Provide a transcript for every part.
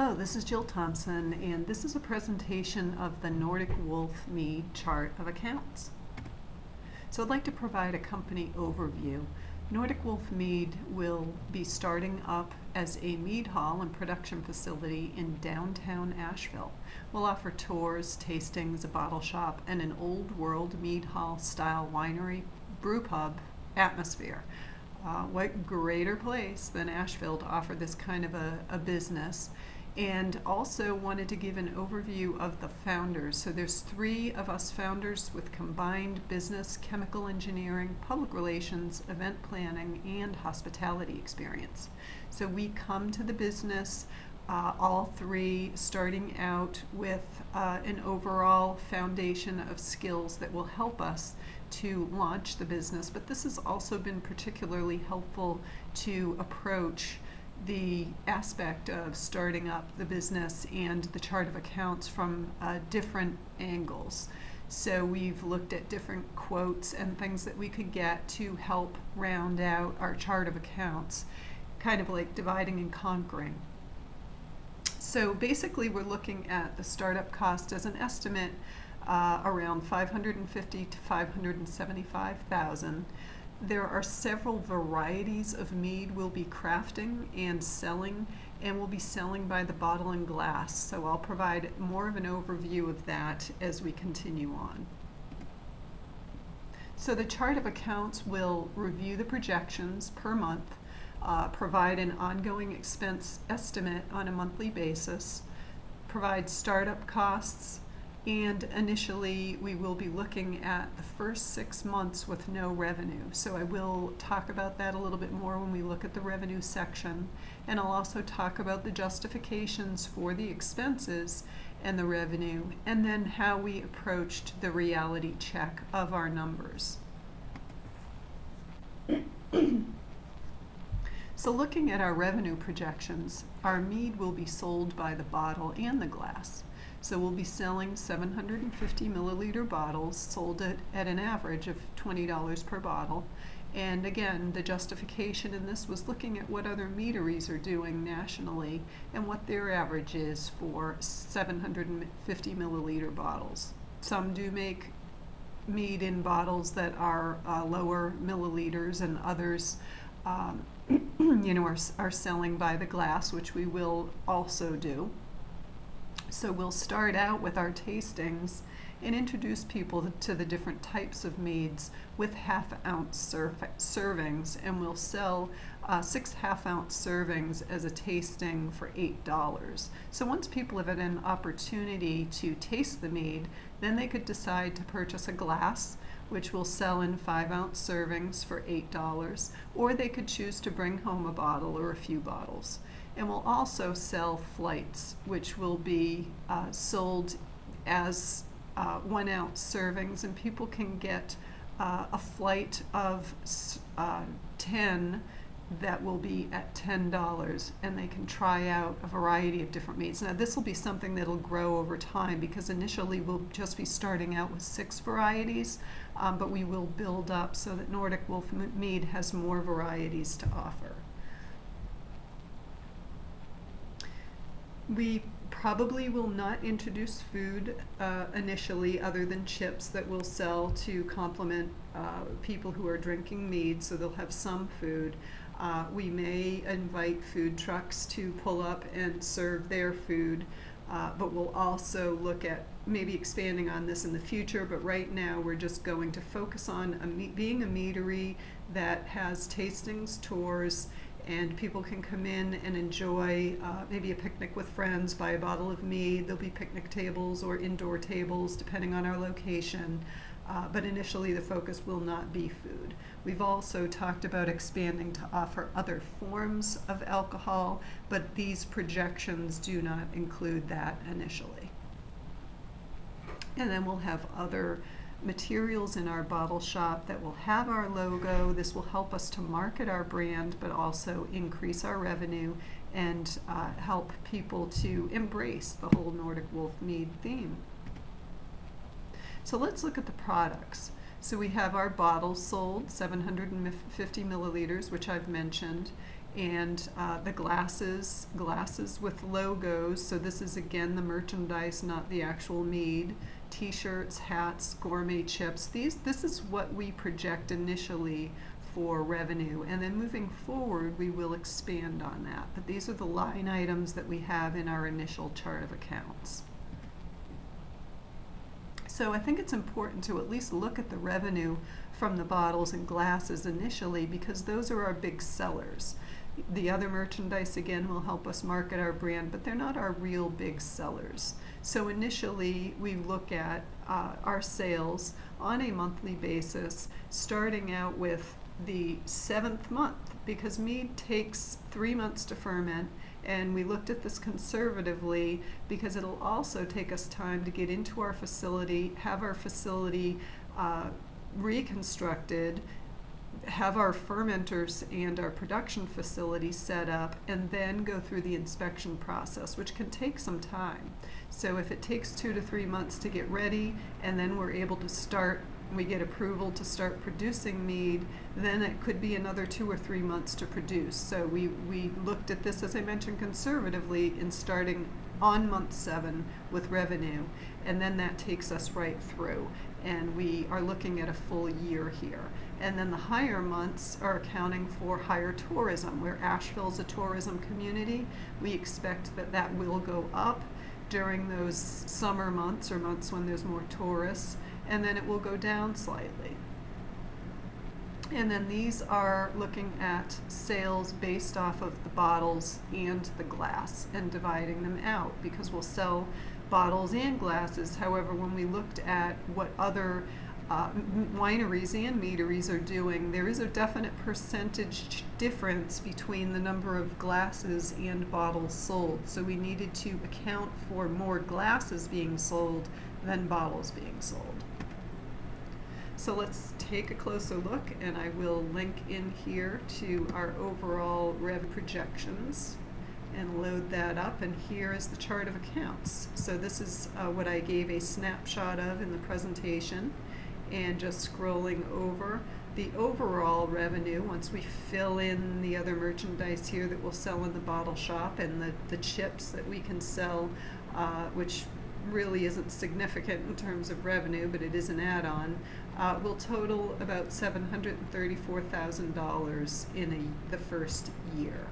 Hello, this is Jill Thompson, and this is a presentation of the Nordic Wolf Mead chart of accounts. So I'd like to provide a company overview. Nordic Wolf Mead will be starting up as a mead hall and production facility in downtown Asheville. We'll offer tours, tastings, a bottle shop, and an old world mead hall style winery brew pub atmosphere. What greater place than Asheville to offer this kind of a business. And also wanted to give an overview of the founders. So there's 3 of us founders with combined business, chemical engineering, public relations, event planning, and hospitality experience. So we come to the business, all 3 starting out with an overall foundation of skills that will help us to launch the business. But this has also been particularly helpful to approach the aspect of starting up the business and the chart of accounts from different angles. So we've looked at different quotes and things that we could get to help round out our chart of accounts, kind of like dividing and conquering. So basically we're looking at the startup cost as an estimate around $550,000 to $575,000. There are several varieties of mead we'll be crafting and selling, and we'll be selling by the bottle and glass. So I'll provide more of an overview of that as we continue on. So the chart of accounts will review the projections per month, provide an ongoing expense estimate on a monthly basis, provide startup costs, and initially we will be looking at the first 6 months with no revenue. So I will talk about that a little bit more when we look at the revenue section. And I'll also talk about the justifications for the expenses and the revenue, and then how we approached the reality check of our numbers. So looking at our revenue projections, our mead will be sold by the bottle and the glass. So we'll be selling 750 milliliter bottles sold at an average of $20 per bottle. And again, the justification in this was looking at what other meaderies are doing nationally and what their average is for 750 milliliter bottles. Some do make mead in bottles that are lower milliliters, and others are selling by the glass, which we will also do. So we'll start out with our tastings and introduce people to the different types of meads with half-ounce servings, and we'll sell 6 half-ounce servings as a tasting for $8. So once people have had an opportunity to taste the mead, then they could decide to purchase a glass, which will sell in 5-ounce servings for $8, or they could choose to bring home a bottle or a few bottles. And we'll also sell flights, which will be sold as 1-ounce servings, and people can get a flight of 10 that will be at $10, and they can try out a variety of different meads. Now this will be something that'll grow over time, because initially we'll just be starting out with 6 varieties, but we will build up so that Nordic Wolf Mead has more varieties to offer. We probably will not introduce food initially, other than chips that we'll sell to complement people who are drinking mead, so they'll have some food. We may invite food trucks to pull up and serve their food, but we'll also look at maybe expanding on this in the future. But right now we're just going to focus on being a meadery that has tastings, tours, and people can come in and enjoy maybe a picnic with friends, buy a bottle of mead. There'll be picnic tables or indoor tables depending on our location, but initially the focus will not be food. We've also talked about expanding to offer other forms of alcohol, but these projections do not include that initially. And then we'll have other materials in our bottle shop that will have our logo. This will help us to market our brand, but also increase our revenue and help people to embrace the whole Nordic Wolf Mead theme. So let's look at the products. So we have our bottles sold, 750 milliliters, which I've mentioned, And the glasses with logos, so this is again the merchandise, not the actual mead. T-shirts, hats, gourmet chips. This is what we project initially for revenue, and then moving forward we will expand on that. But these are the line items that we have in our initial chart of accounts. So I think it's important to at least look at the revenue from the bottles and glasses initially, because those are our big sellers. The other merchandise, again, will help us market our brand, but they're not our real big sellers. So initially, we look at our sales on a monthly basis, starting out with the 7th month, because mead takes 3 months to ferment, and we looked at this conservatively because it'll also take us time to get into our facility, have our facility reconstructed, have our fermenters and our production facility set up, and then go through the inspection process, which can take some time. So if it takes 2 to 3 months to get ready, and then we're able to start, we get approval to start producing mead, then it could be another 2 or 3 months to produce. So we looked at this, as I mentioned, conservatively in starting on month 7 with revenue, and then that takes us right through, and we are looking at a full year here. And then the higher months are accounting for higher tourism. Where Asheville's a tourism community, we expect that that will go up during those summer months, or months when there's more tourists, and then it will go down slightly. And then these are looking at sales based off of the bottles and the glass and dividing them out, because we'll sell bottles and glasses. However, when we looked at what other wineries and meaderies are doing, there is a definite percentage difference between the number of glasses and bottles sold. So we needed to account for more glasses being sold than bottles being sold. So let's take a closer look, and I will link in here to our overall rev projections and load that up, and here is the chart of accounts. So this is what I gave a snapshot of in the presentation, and just scrolling over the overall revenue once we fill in the other merchandise here that we'll sell in the bottle shop, and the chips that we can sell, which really isn't significant in terms of revenue, but it is an add-on, will total about $734,000 in the first year.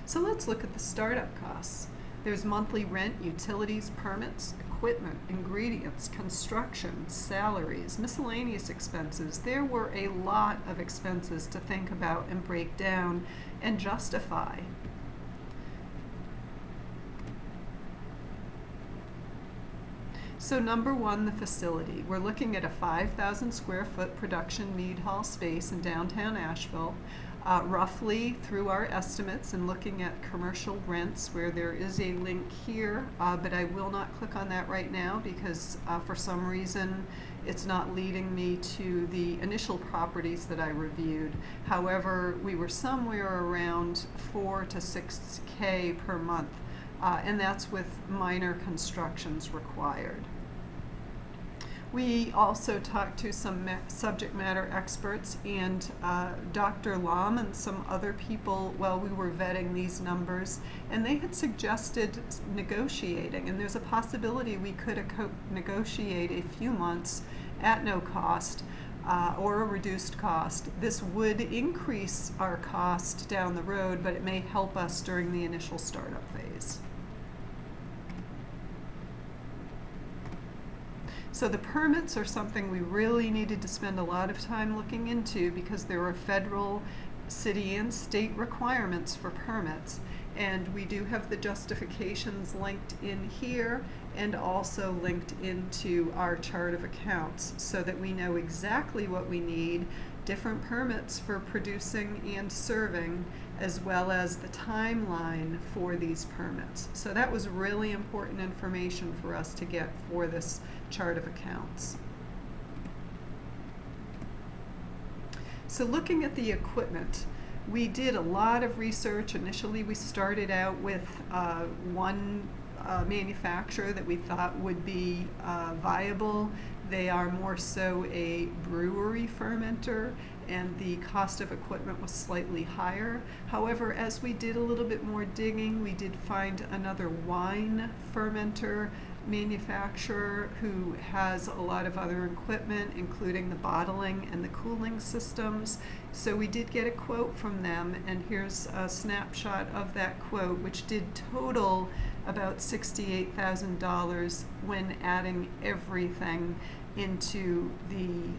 So let's look at the startup costs. There's monthly rent, utilities, permits, equipment, ingredients, construction, salaries, miscellaneous expenses. There were a lot of expenses to think about and break down and justify. So number one, the facility. We're looking at a 5,000 square foot production mead hall space in downtown Asheville. Roughly through our estimates and looking at commercial rents, where there is a link here, but I will not click on that right now because for some reason it's not leading me to the initial properties that I reviewed. However, we were somewhere around 4 to 6K per month, and that's with minor constructions required. We also talked to some subject matter experts and Dr. Lam and some other people while we were vetting these numbers, and they had suggested negotiating, and there's a possibility we could negotiate a few months at no cost or a reduced cost. This would increase our cost down the road, but it may help us during the initial startup phase. So the permits are something we really needed to spend a lot of time looking into, because there are federal, city, and state requirements for permits. And we do have the justifications linked in here and also linked into our chart of accounts, so that we know exactly what we need, different permits for producing and serving, as well as the timeline for these permits. So that was really important information for us to get for this chart of accounts. So looking at the equipment, we did a lot of research. Initially we started out with one manufacturer that we thought would be viable. They are more so a brewery fermenter, and the cost of equipment was slightly higher. However, as we did a little bit more digging, we did find another wine fermenter manufacturer who has a lot of other equipment, including the bottling and the cooling systems. So we did get a quote from them, and here's a snapshot of that quote, which did total about $68,000 when adding everything into the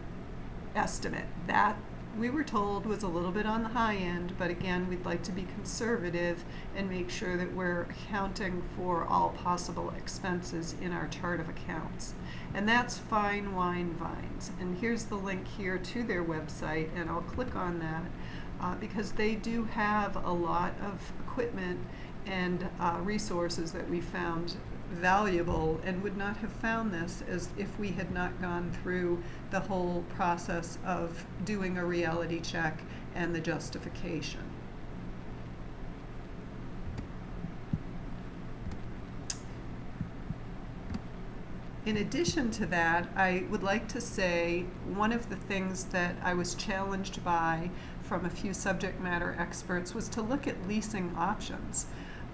estimate. That, we were told, was a little bit on the high end, but again, we'd like to be conservative and make sure that we're accounting for all possible expenses in our chart of accounts. And that's Fine Wine Vines. And here's the link here to their website, and I'll click on that because they do have a lot of equipment and resources that we found valuable, and would not have found this as if we had not gone through the whole process of doing a reality check and the justification. In addition to that, I would like to say one of the things that I was challenged by from a few subject matter experts was to look at leasing options.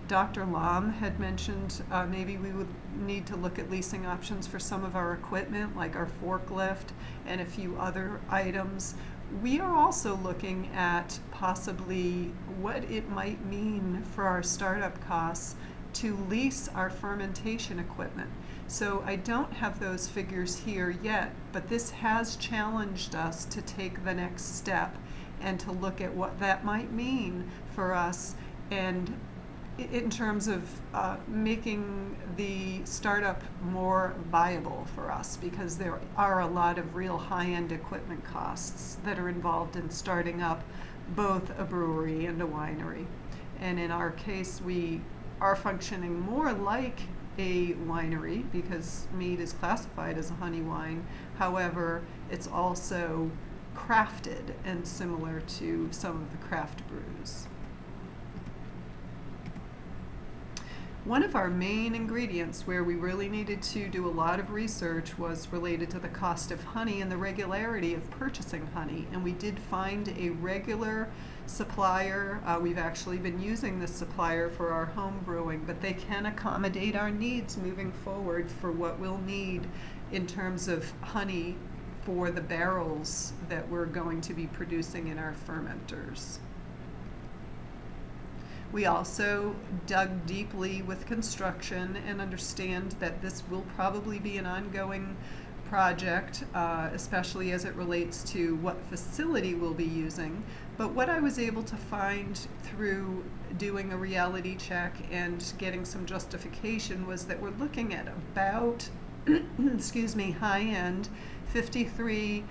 Dr. Lam had mentioned maybe we would need to look at leasing options for some of our equipment, like our forklift and a few other items. We are also looking at possibly what it might mean for our startup costs to lease our fermentation equipment. So I don't have those figures here yet, but this has challenged us to take the next step and to look at what that might mean for us, and in terms of making the startup more viable for us, because there are a lot of real high-end equipment costs that are involved in starting up both a brewery and a winery. And in our case, we are functioning more like a winery because Mead is classified as a honey wine. However, it's also crafted and similar to some of the craft brews. One of our main ingredients where we really needed to do a lot of research was related to the cost of honey and the regularity of purchasing honey. And we did find a regular supplier. We've actually been using this supplier for our home brewing, but they can accommodate our needs moving forward for what we'll need in terms of honey for the barrels that we're going to be producing in our fermenters. We also dug deeply with construction and understand that this will probably be an ongoing project, especially as it relates to what facility we'll be using. But what I was able to find through doing a reality check and getting some justification was that we're looking at about, excuse me, high-end $53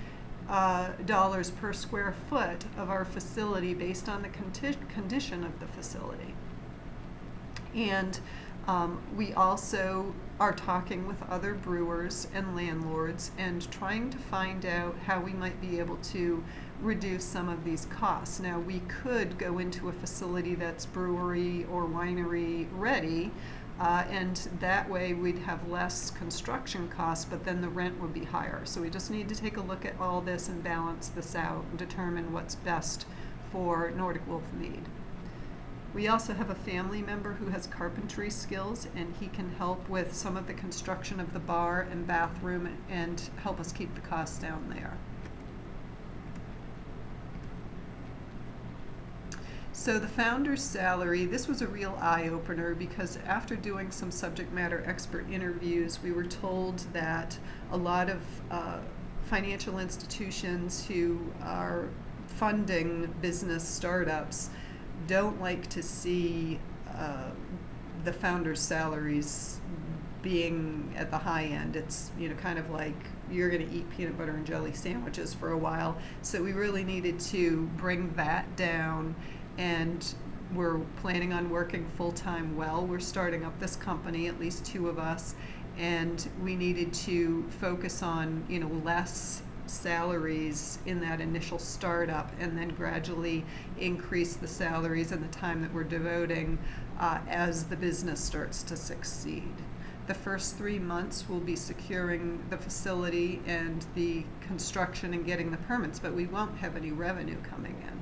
per square foot of our facility based on the condition of the facility. And we also are talking with other brewers and landlords and trying to find out how we might be able to reduce some of these costs. Now, we could go into a facility that's brewery or winery ready, and that way we'd have less construction costs, but then the rent would be higher. So we just need to take a look at all this and balance this out and determine what's best for Nordic Wolf Mead. We also have a family member who has carpentry skills, and he can help with some of the construction of the bar and bathroom and help us keep the costs down there. So the founder's salary, this was a real eye-opener because after doing some subject matter expert interviews, we were told that a lot of financial institutions who are funding business startups don't like to see the founders' salaries being at the high end. It's, you know, kind of like you're going to eat peanut butter and jelly sandwiches for a while. So we really needed to bring that down, and we're planning on working full-time well. We're starting up this company, at least two of us, and we needed to focus on, you know, less salaries in that initial startup and then gradually increase the salaries and the time that we're devoting as the business starts to succeed. The first 3 months will be securing the facility and the construction and getting the permits, but we won't have any revenue coming in.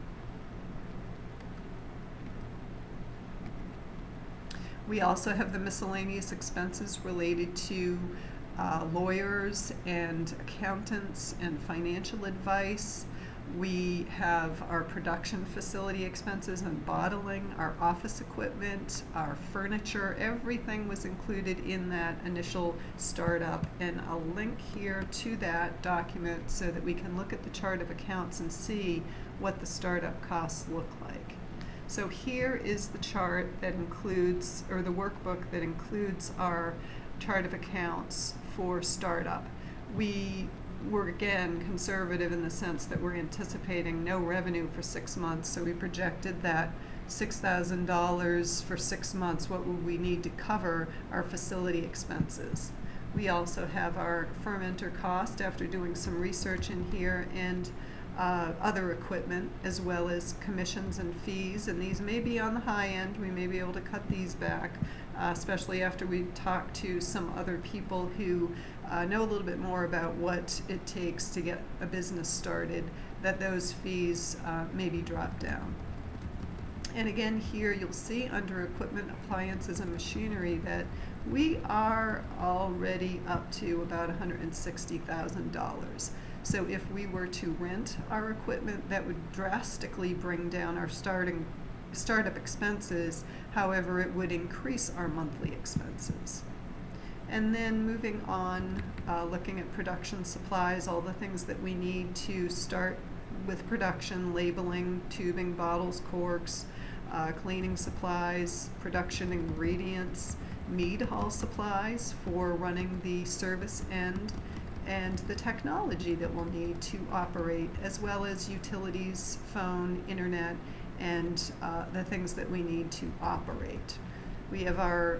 We also have the miscellaneous expenses related to lawyers and accountants and financial advice. We have our production facility expenses and bottling, our office equipment, our furniture. Everything was included in that initial startup, and I'll link here to that document so that we can look at the chart of accounts and see what the startup costs look like. So here is the chart that includes, or the workbook that includes our chart of accounts for startup. We were again conservative in the sense that we're anticipating no revenue for 6 months, so we projected that $6,000 for 6 months. What would we need to cover our facility expenses? We also have our fermenter cost after doing some research in here, and other equipment, as well as commissions and fees, and these may be on the high end. We may be able to cut these back, especially after we talk to some other people who know a little bit more about what it takes to get a business started, that those fees maybe drop down. And again, here you'll see under equipment, appliances, and machinery that we are already up to about $160,000. So if we were to rent our equipment, that would drastically bring down our startup expenses. However, it would increase our monthly expenses. And then moving on, looking at production supplies, all the things that we need to start with production: labeling, tubing, bottles, corks, cleaning supplies, production ingredients, mead hall supplies for running the service end, and the technology that we'll need to operate, as well as utilities, phone, internet, and the things that we need to operate. We have our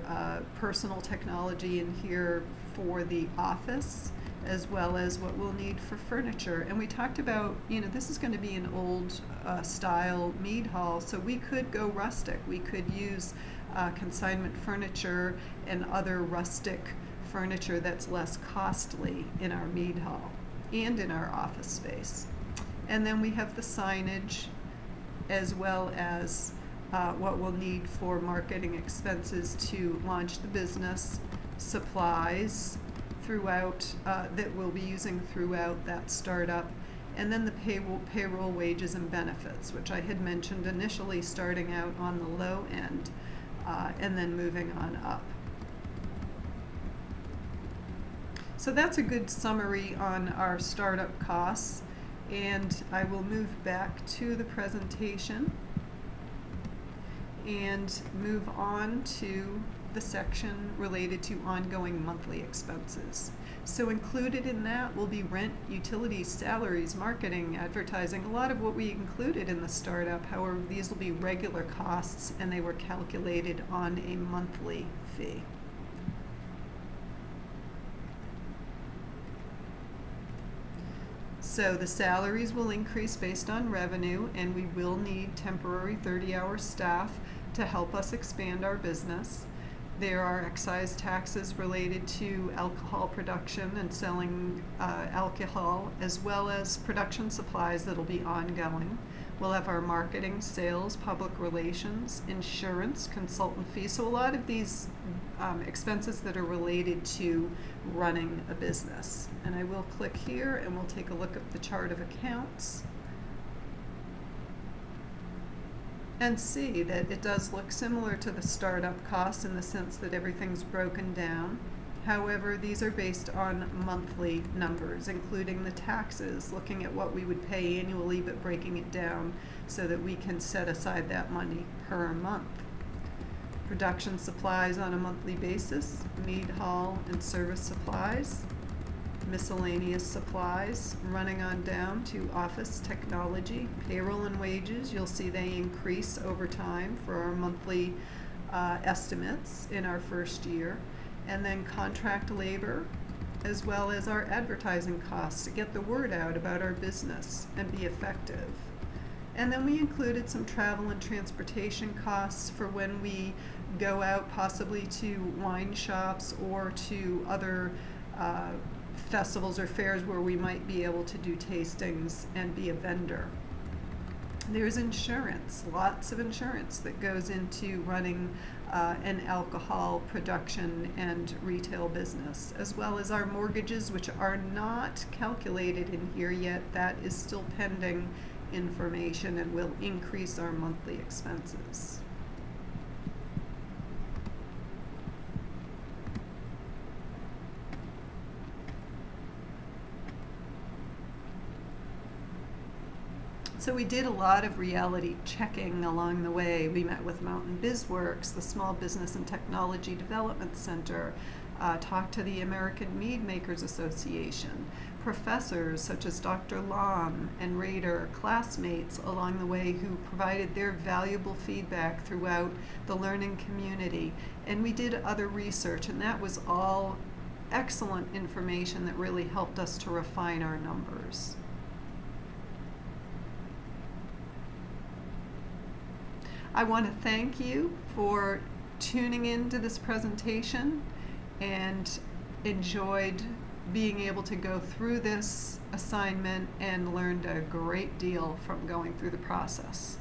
personal technology in here for the office, as well as what we'll need for furniture. And we talked about, this is going to be an old style mead hall, so we could go rustic. We could use consignment furniture and other rustic furniture that's less costly in our mead hall and in our office space. And then we have the signage, as well as what we'll need for marketing expenses to launch the business, supplies throughout that we'll be using throughout that startup, and then the payroll, wages, and benefits, which I had mentioned initially, starting out on the low end and then moving on up. So that's a good summary on our startup costs, and I will move back to the presentation and move on to the section related to ongoing monthly expenses. So included in that will be rent, utilities, salaries, marketing, advertising, a lot of what we included in the startup. However, these will be regular costs, and they were calculated on a monthly fee. So the salaries will increase based on revenue, and we will need temporary 30-hour staff to help us expand our business. There are excise taxes related to alcohol production and selling alcohol, as well as production supplies that will be ongoing. We'll have our marketing, sales, public relations, insurance, consultant fees. So a lot of these expenses that are related to running a business. And I will click here and we'll take a look at the chart of accounts and see that it does look similar to the startup costs in the sense that everything's broken down. However, these are based on monthly numbers, including the taxes, looking at what we would pay annually but breaking it down so that we can set aside that money per month. Production supplies on a monthly basis, mead hall and service supplies, miscellaneous supplies, running on down to office technology, payroll and wages. You'll see they increase over time for our monthly estimates in our first year. And then contract labor, as well as our advertising costs to get the word out about our business and be effective. And then we included some travel and transportation costs for when we go out possibly to wine shops or to other festivals or fairs where we might be able to do tastings and be a vendor. There's insurance, lots of insurance that goes into running an alcohol production and retail business, as well as our mortgages, which are not calculated in here yet. That is still pending information and will increase our monthly expenses. So we did a lot of reality checking along the way. We met with Mountain BizWorks, the Small Business and Technology Development Center, talked to the American Mead Makers Association, professors such as Dr. Lom and Rader, classmates along the way who provided their valuable feedback throughout the learning community. And we did other research, and that was all excellent information that really helped us to refine our numbers. I want to thank you for tuning in to this presentation and enjoyed being able to go through this assignment and learned a great deal from going through the process.